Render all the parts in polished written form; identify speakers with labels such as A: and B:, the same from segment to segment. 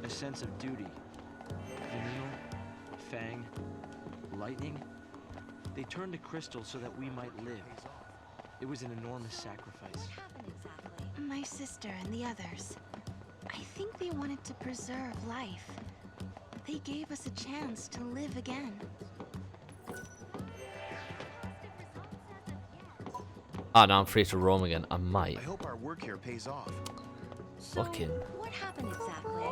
A: a sense of duty. Vanille, Fang, Lightning, they turned to crystal so that we might live. It was an enormous sacrifice.
B: What happened exactly? My sister and the others. I think they wanted to preserve life. They gave us a chance to live again.
C: Ah, now I'm free to roam again. I might.
D: I hope our work here pays off.
B: So,
C: Fucking.
B: what happened exactly?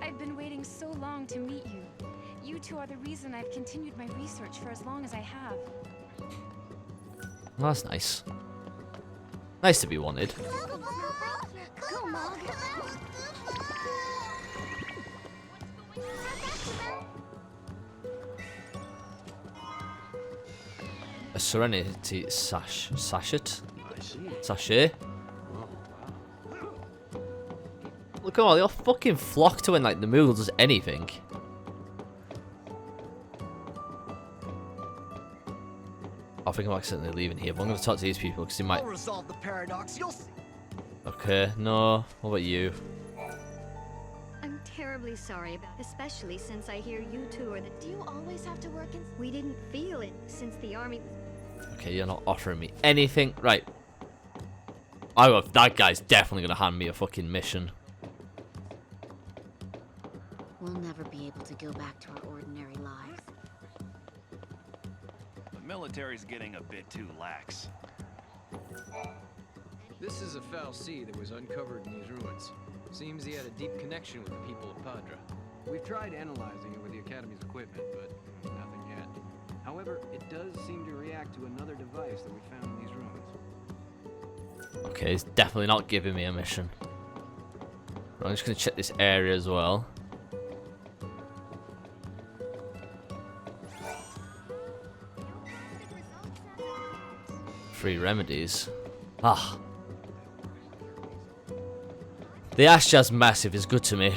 E: I've been waiting so long to meet you. You two are the reason I've continued my research for as long as I have.
C: Well, that's nice. Nice to be wanted.
B: Go, Mog.
C: A serenity sachet?
A: I see.
C: Sachet? Look at all, they all fucking flock to when like the Moogle does anything. I think I'm accidentally leaving here, but I'm going to talk to these people because they might...
D: I'll resolve the paradox, you'll see.
C: Okay, no. What about you?
F: I'm terribly sorry about, especially since I hear you two are the.
B: Do you always have to work in?
F: We didn't feel it since the army.
C: Okay, you're not offering me anything. Right. That guy's definitely going to hand me a fucking mission.
F: We'll never be able to go back to our ordinary lives.
G: The military's getting a bit too lax.
H: This is a foul sea that was uncovered in these ruins. Seems he had a deep connection with the people of Padra. We've tried analyzing it with the Academy's equipment, but nothing yet. However, it does seem to react to another device that we found in these ruins.
C: Okay, he's definitely not giving me a mission. I'm just going to check this area as well. Free remedies. Ah. The Yaschas Massif is good to me.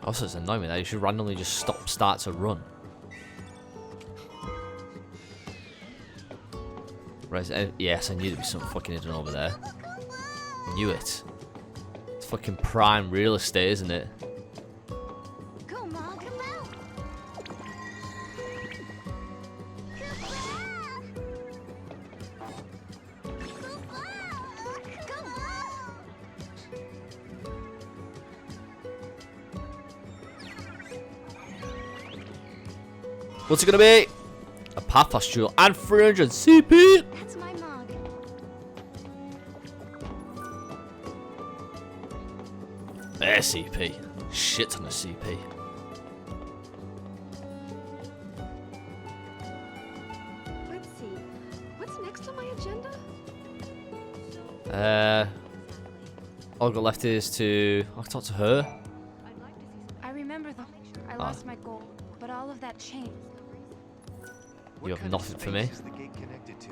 C: Also, it's annoying that you should randomly just start to run. Right, yes, I knew there'd be something fucking hidden over there. Knew it. It's fucking prime real estate, isn't it?
B: Go, Mog.
C: What's it gonna be? A Pathos Jewel and 300 CP!
B: That's my Mog.
C: Bare CP. Shit ton of CP.
F: Let's see. What's next on my agenda?
C: All I got left is to... I'll talk to her.
E: I remember I lost my goal, but all of that changed.
C: You have nothing for me.
D: Is the gate connected to?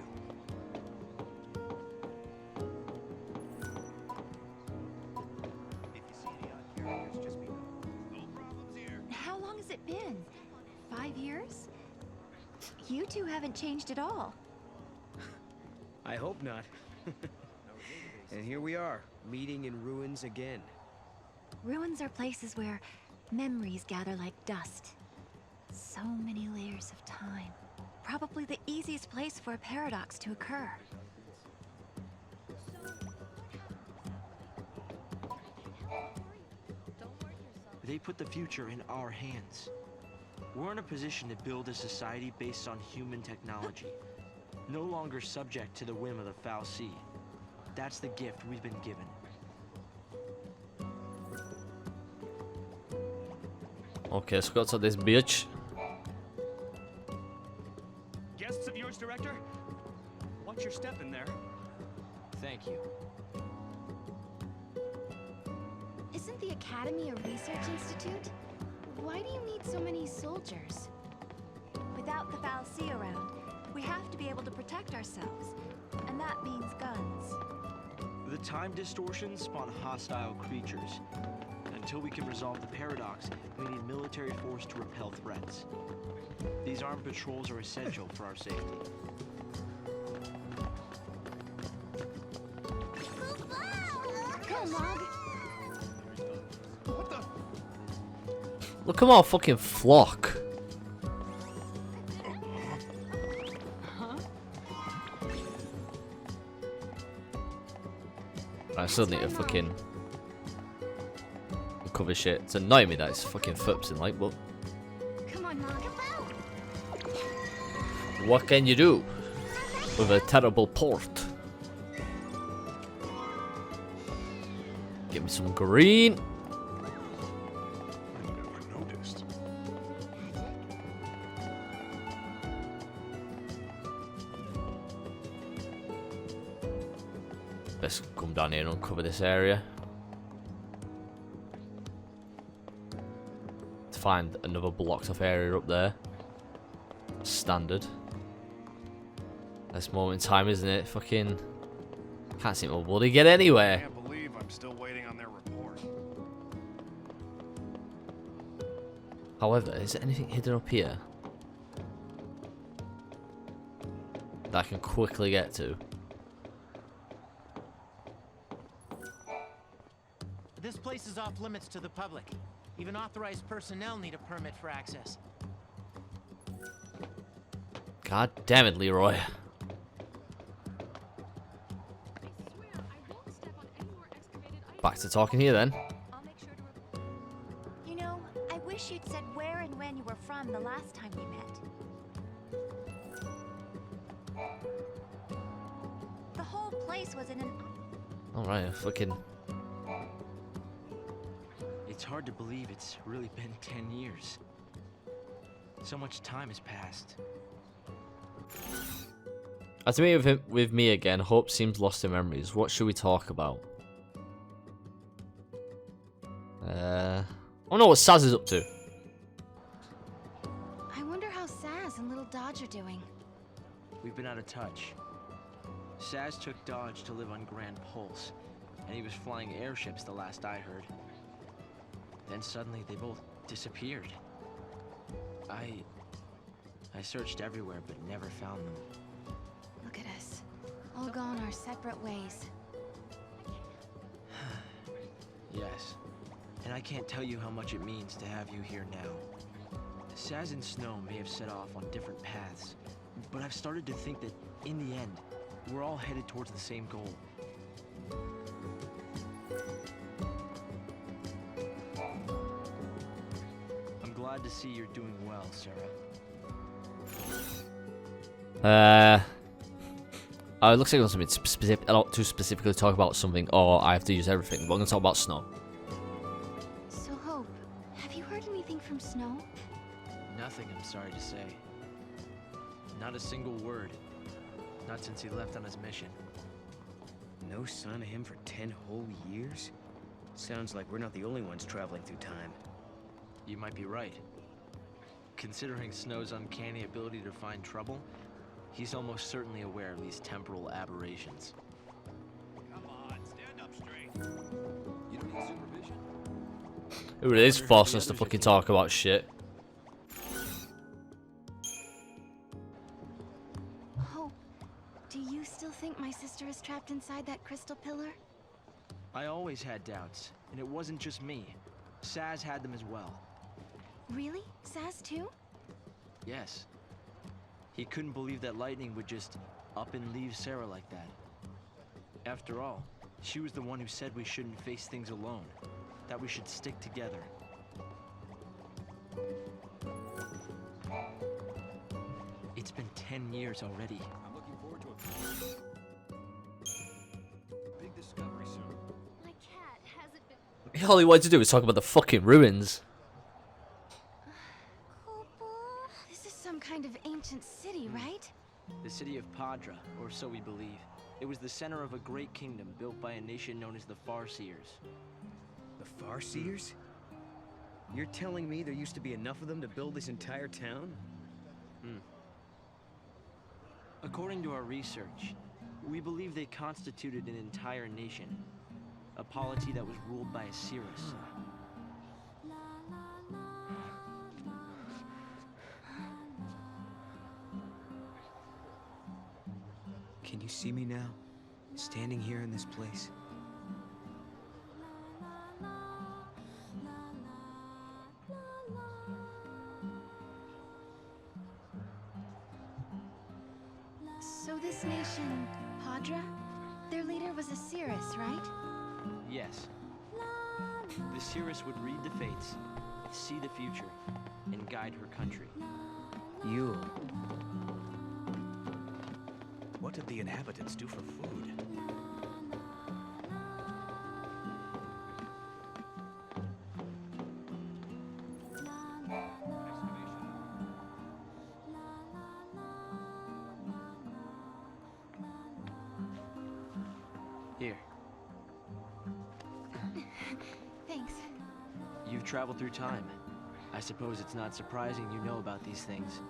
D: If you see any odd characters, just be no problems here.
B: How long has it been? 5 years? You two haven't changed at all.
A: I hope not. And here we are, meeting in ruins again.
B: Ruins are places where memories gather like dust. So many layers of time. Probably the easiest place for a paradox to occur.
A: They put the future in our hands. We're in a position to build a society based on human technology, no longer subject to the whim of the foul sea. That's the gift we've been given.
C: Okay, let's go to this bitch.
G: Guests of yours, Director? Watch your step in there.
A: Thank you.
B: Isn't the Academy a research institute? Why do you need so many soldiers? Without the foul sea around, we have to be able to protect ourselves. And that means guns.
A: The time distortions spawn hostile creatures. And Until we can resolve the paradox, we need military force to repel threats. These armed patrols are essential for our safety.
B: Go, Mog.
G: What the?
C: Look at our fucking flock. I still need to fucking cover shit. It's annoying me that it's fucking flips in like, but
B: Come on, Mog.
C: what can you do with a terrible port? Give me some green.
G: I never noticed.
C: Let's come down here and uncover this area. To find another blocked off area up there. Standard. This moment in time, isn't it? Fucking can't seem to bloody get
G: I
C: anywhere.
G: can't believe I'm still waiting on their report.
C: However, is there anything hidden up here that I can quickly get to?
I: This place is off limits to the public. Even authorized personnel need a permit for access.
C: God damn it, Leroy. Back to talking here then.
B: I'll make sure to. You know, I wish you'd said where and when you were from the last time we met. The whole place was in an.
C: Alright, fucking.
A: It's hard to believe it's really been 10 years. So much time has passed.
C: As to meet with me again, hope seems lost in memories. What should we talk about? I don't know what Saz is up to.
B: I wonder how Saz and Little Dodge are doing.
A: We've been out of touch. Saz took Dodge to live on Grand Pulse, and he was flying airships the last I heard. Then suddenly they both disappeared. I searched everywhere but never found them.
B: Look at us. All gone our separate ways.
A: Yes. And I can't tell you how much it means to have you here now. Saz and Snow may have set off on different paths, but I've started to think that, in the end, we're all headed towards the same goal. I'm glad to see you're doing well, Sarah.
C: It looks like I want something specific, to specifically talk about something, or I have to use everything. But I'm going to talk about Snow.
B: So, Hope, have you heard anything from Snow?
A: Nothing, I'm sorry to say. Not a single word. Not since he left on his mission.
J: No sign of him for 10 whole years? Sounds like we're not the only ones traveling through time.
A: You might be right. Considering Snow's uncanny ability to find trouble, he's almost certainly aware of these temporal aberrations.
D: Come on, stand up straight. You don't need supervision.
C: It really is forcing us to fucking talk about shit.
B: Hope, do you still think my sister is trapped inside that crystal pillar?
A: I always had doubts, and it wasn't just me. Saz had them as well.
B: Really? Saz too?
A: Yes. He couldn't believe that Lightning would just up and leave Sarah like that. After all, she was the one who said we shouldn't face things alone, that we should stick together. It's been 10 years already.
D: I'm looking forward to a big discovery soon.
F: My cat hasn't been.
C: All he wanted to do was talk about the fucking ruins.
B: This is some kind of ancient city, right?
A: The city of Padra, or so we believe. It was the center of a great kingdom built by a nation known as the Farseers.
J: The Farseers? You're telling me there used to be enough of them to build this entire town?
A: According to our research, we believe they constituted an entire nation. A polity that was ruled by a Seeress.
J: Can you see me now? Standing here in this place?
B: So this nation, Padra? Their leader was a Seeress, right?
A: Yes. The Seeress would read the fates, see the future, and guide her country.
J: Yuel.
D: What did the inhabitants do for food?
A: Here.
B: Thanks.
A: You've traveled through time. I suppose it's not surprising you know about these things.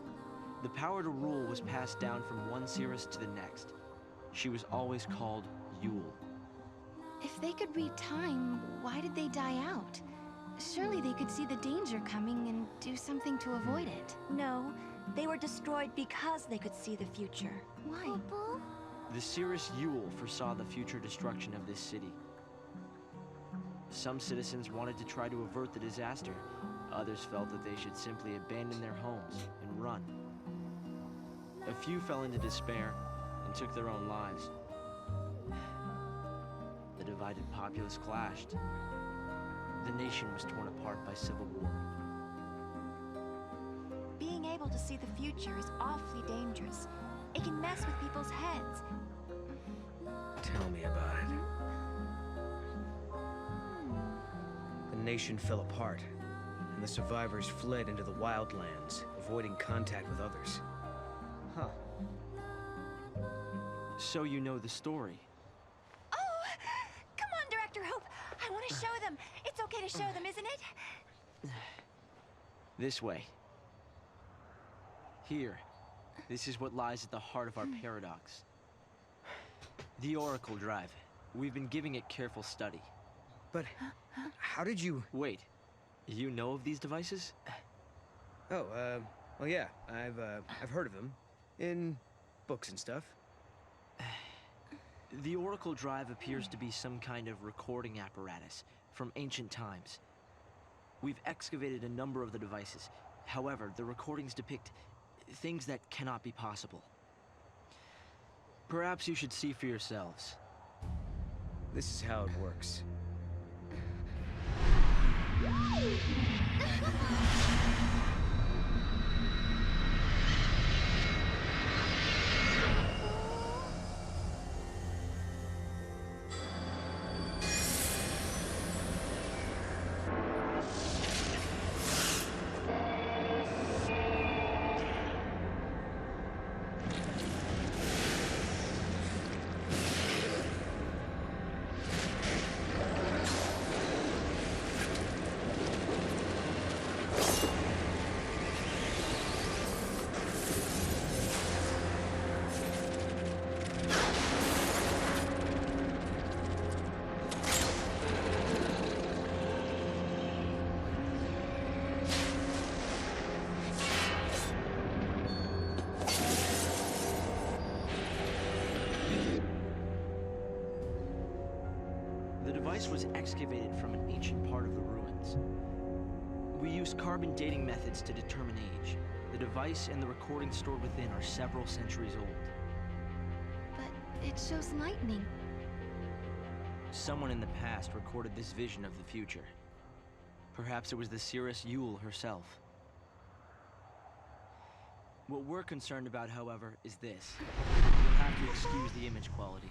A: The power to rule was passed down from one Seeress to the next. She was always called Yuel.
B: If they could read time, why did they die out? Surely they could see the danger coming and do something to avoid it.
F: No, they were destroyed because they could see the future.
B: Why?
A: The Seeress Yuel foresaw the future destruction of this city. Some citizens wanted to try to avert the disaster. Others felt that they should simply abandon their homes and run. A few fell into despair and took their own lives. The divided populace clashed. The nation was torn apart by civil war.
F: Being able to see the future is awfully dangerous. It can mess with people's heads.
J: Tell me about it. The nation fell apart, and the survivors fled into the wildlands, avoiding contact with others.
A: Huh. So you know the story.
F: Oh! Come on, Director Hope! I want to show them! It's okay to show them, isn't it?
A: This way. Here. This is what lies at the heart of our paradox. The Oracle Drive. We've been giving it careful study.
J: But how did you...
A: Wait. You know of these devices?
J: Oh, well, yeah. I've heard of them. In books and stuff.
A: The Oracle Drive appears to be some kind of recording apparatus from ancient times. We've excavated a number of the devices. However, the recordings depict things that cannot be possible. Perhaps you should see for yourselves.
J: This is how it works.
A: The device was excavated from an ancient part of the ruins. We used carbon dating methods to determine age. The device and the recordings stored within are several centuries old.
B: But it shows lightning.
A: Someone in the past recorded this vision of the future. Perhaps it was the Seeress Yuel herself. What we're concerned about, however, is this. You'll have to excuse the image quality.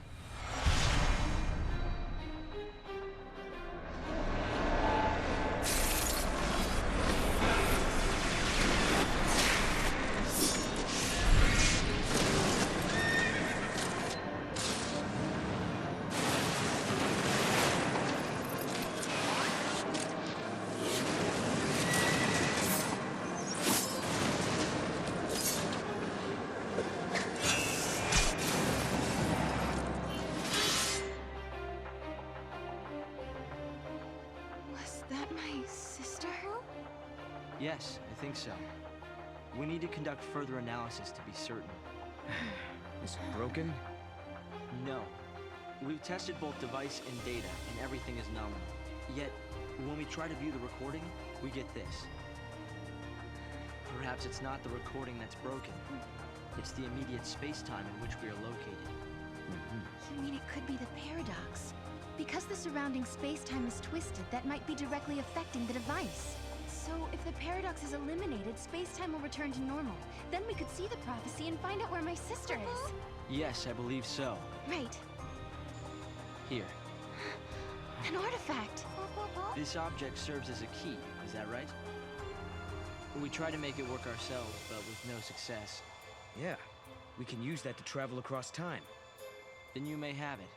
A: Yes, I think so. We need to conduct further analysis to be certain.
J: Is it broken?
A: No. We've tested both device and data, and everything is nominal. Yet, when we try to view the recording, we get this. Perhaps it's not the recording that's broken. It's the immediate space-time in which we are located.
B: You mean it could be the paradox? Because the surrounding space-time is twisted, that might be directly affecting the device. So, if the paradox is eliminated, space-time will return to normal. Then we could see the prophecy and find out where my sister is.
A: Yes, I believe so.
B: Right.
A: Here.
B: An artifact.
A: This object serves as a key, is that right? We tried to make it work ourselves, but with no success.
J: Yeah, we can use that to travel across time.
A: Then you may have it.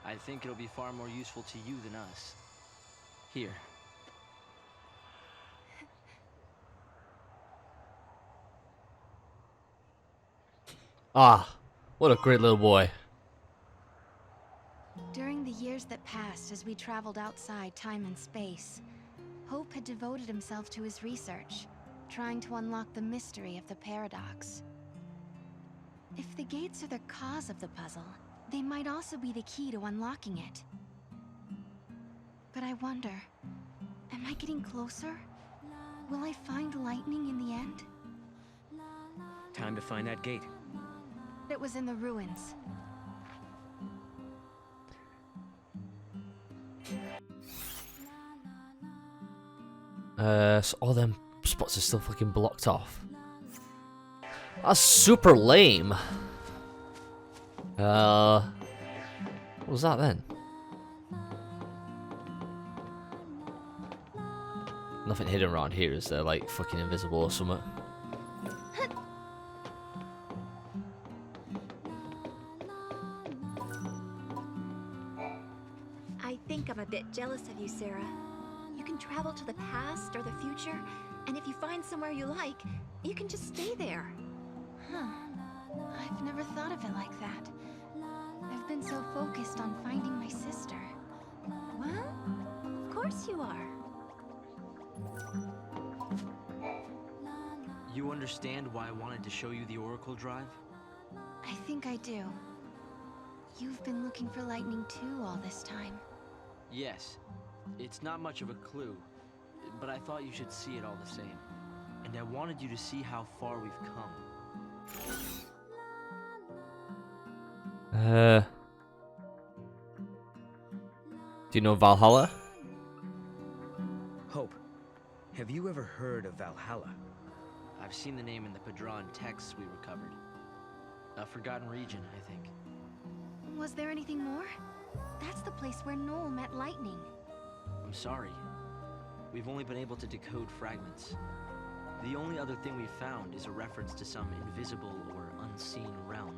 A: I think it'll be far more useful to you than us. Here.
C: Ah, what a great little boy.
B: During the years that passed as we traveled outside time and space, Hope had devoted himself to his research, trying to unlock the mystery of the paradox. If the gates are the cause of the puzzle, they might also be the key to unlocking it. But I wonder, am I getting closer? Will I find lightning in the end?
J: Time to find that gate.
B: It was in the ruins.
C: So all them spots are still fucking blocked off. That's super lame. What was that then? Nothing hidden around here, is there? Like fucking invisible or something?
F: I think I'm a bit jealous of you, Sarah. You can travel to the past or the future, and if you find somewhere you like, you can just stay there.
B: Huh. I've never thought of it like that. I've been so focused on finding my sister.
F: Well, of course you are.
A: You understand why I wanted to show you the Oracle Drive?
B: I think I do. You've been looking for lightning too all this time.
A: Yes. It's not much of a clue, but I thought you should see it all the same. And I wanted you to see how far we've come.
C: Do you know Valhalla?
J: Hope, have you ever heard of Valhalla?
A: I've seen the name in the Padron texts we recovered. A forgotten region, I think.
B: Was there anything more? That's the place where Noel met lightning.
A: I'm sorry. We've only been able to decode fragments. The only other thing we've found is a reference to some invisible or unseen realm.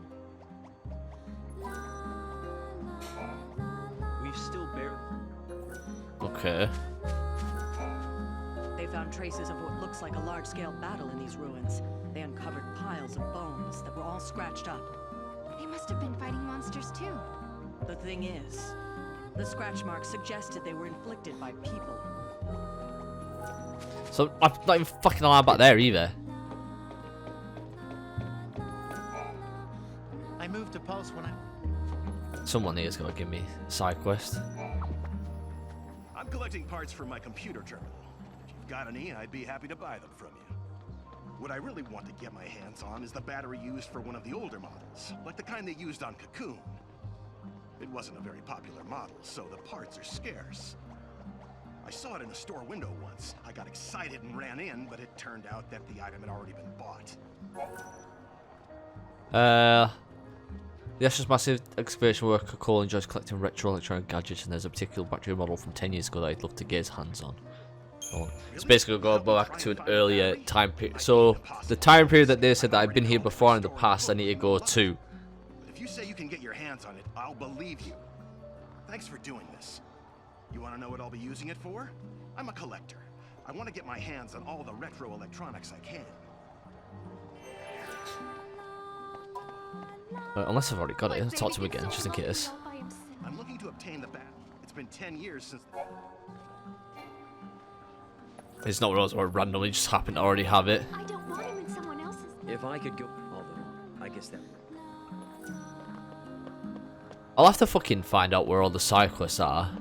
A: We've still barely...
C: Okay.
K: They found traces of what looks like a large-scale battle in these ruins. They uncovered piles of bones that were all scratched up.
B: They must have been fighting monsters too.
K: The thing is, the scratch marks suggested they were inflicted by people.
C: So I'm not even fucking alive back there either.
I: I moved to Pulse when I...
C: Someone here is gonna give me a side quest.
D: I'm collecting parts for my computer terminal. If you've got any, I'd be happy to buy them from you. What I really want to get my hands on is the battery used for one of the older models, like the kind they used on Cocoon. It wasn't a very popular model, so the parts are scarce. I saw it in a store window once. I got excited and ran in, but it turned out that the item had already been bought.
C: The Yaschas Massive excavation worker Cole enjoys collecting retro electronic gadgets, and there's a particular battery model from 10 years ago that I'd love to get his hands on. It's basically going back to an earlier time period. So the time period that they said that I've been here before in the past, I need to go to.
D: If you say you can get your hands on it, I'll believe you. Thanks for doing this. You want to know what I'll be using it for? I'm a collector. I want to get my hands on all the retro electronics I can.
C: Unless I've already got it, I'll talk to him again, just in case.
D: I'm looking to obtain the bat. It's been 10 years since...
C: It's not one of those where randomly just happen to already have it.
F: I don't want him in someone else's...
J: If I could go... Although, I guess that...
C: I'll have to fucking find out where all the side quests are.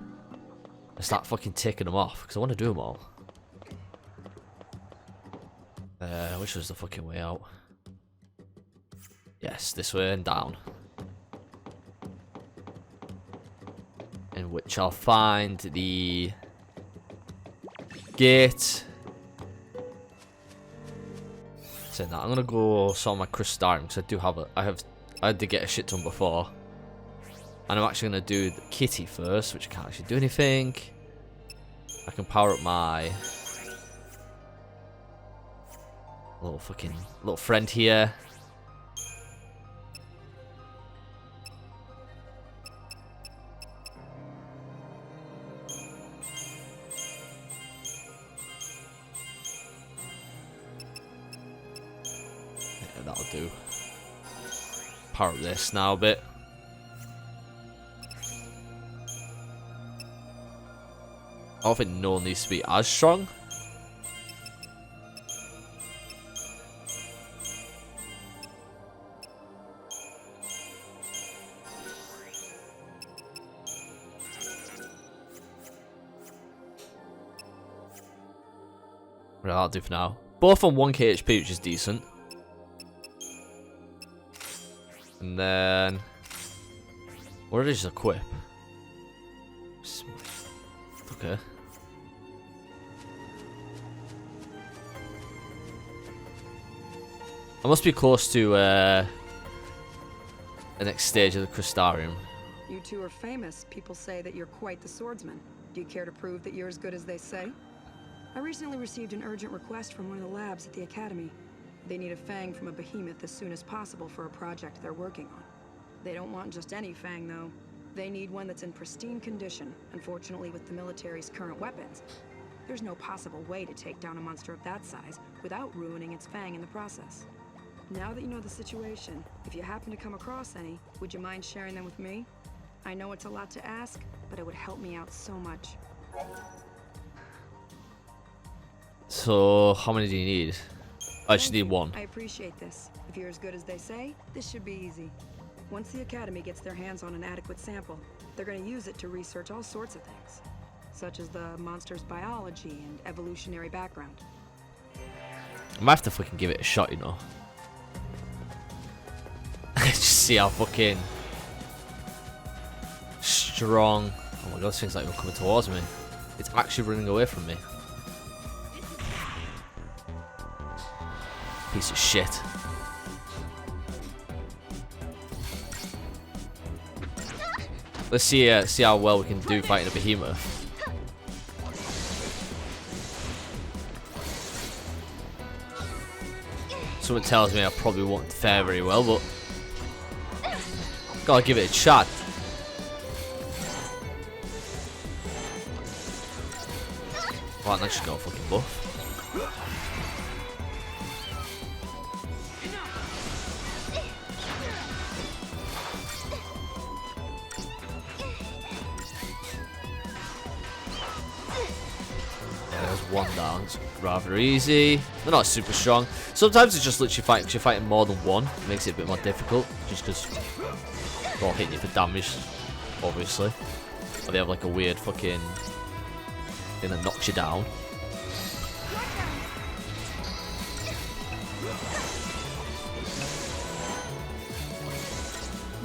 C: And start fucking taking them off, because I want to do them all. Which was the fucking way out? Yes, this way and down. In which I'll find the gate. Saying that, I'm gonna go sort my crystarium because I do have I had to get a shit ton before. And I'm actually gonna do the kitty first, which I can't actually do anything. I can power up my little friend here. Yeah, that'll do. Power up this now a bit. I don't think no one needs to be as strong. Right, I'll do for now. Both on 1k HP, which is decent. And then... what is equip? Okay. I must be close to the next stage of the crystarium.
L: You two are famous. People say that you're quite the swordsman. Do you care to prove that you're as good as they say? I recently received an urgent request from one of the labs at the Academy. They need a fang from a behemoth as soon as possible for a project they're working on. They don't want just any fang, though. They need one that's in pristine condition. Unfortunately, with the military's current weapons, there's no possible way to take down a monster of that size without ruining its fang in the process. Now that you know the situation, if you happen to come across any, would you mind sharing them with me? I know it's a lot to ask, but it would help me out so much.
C: So, how many do you need? I just need one.
L: I appreciate this. If you're as good as they say, this should be easy. Once the Academy gets their hands on an adequate sample, they're going to use it to research all sorts of things, such as the monster's biology and evolutionary background.
C: I might have to fucking give it a shot, you know. Just see how fucking strong. Oh my god, this thing's like coming towards me. It's actually running away from me. Piece of shit. Let's see how well we can do fighting a behemoth. Someone tells me I probably won't fare very well, but gotta give it a shot. Right, let's just go fucking buff. One down, it's rather easy. They're not super strong. Sometimes it's just literally fighting, because you're fighting more than one. It makes it a bit more difficult, just because they're all hitting you for damage, obviously. Or they have like a weird fucking thing that knocks you down.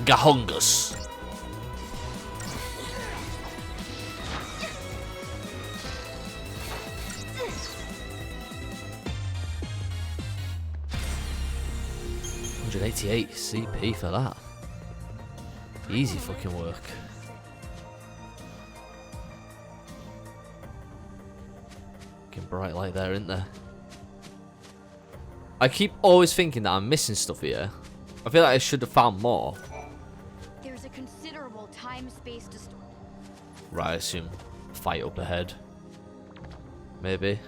C: Gahongus. $188 CP for that. Easy fucking work. Fucking bright light there, isn't there? I keep always thinking that I'm missing stuff here. I feel like I should have found more.
B: There's a considerable time-space distortion.
C: Right, I assume fight up ahead. Maybe.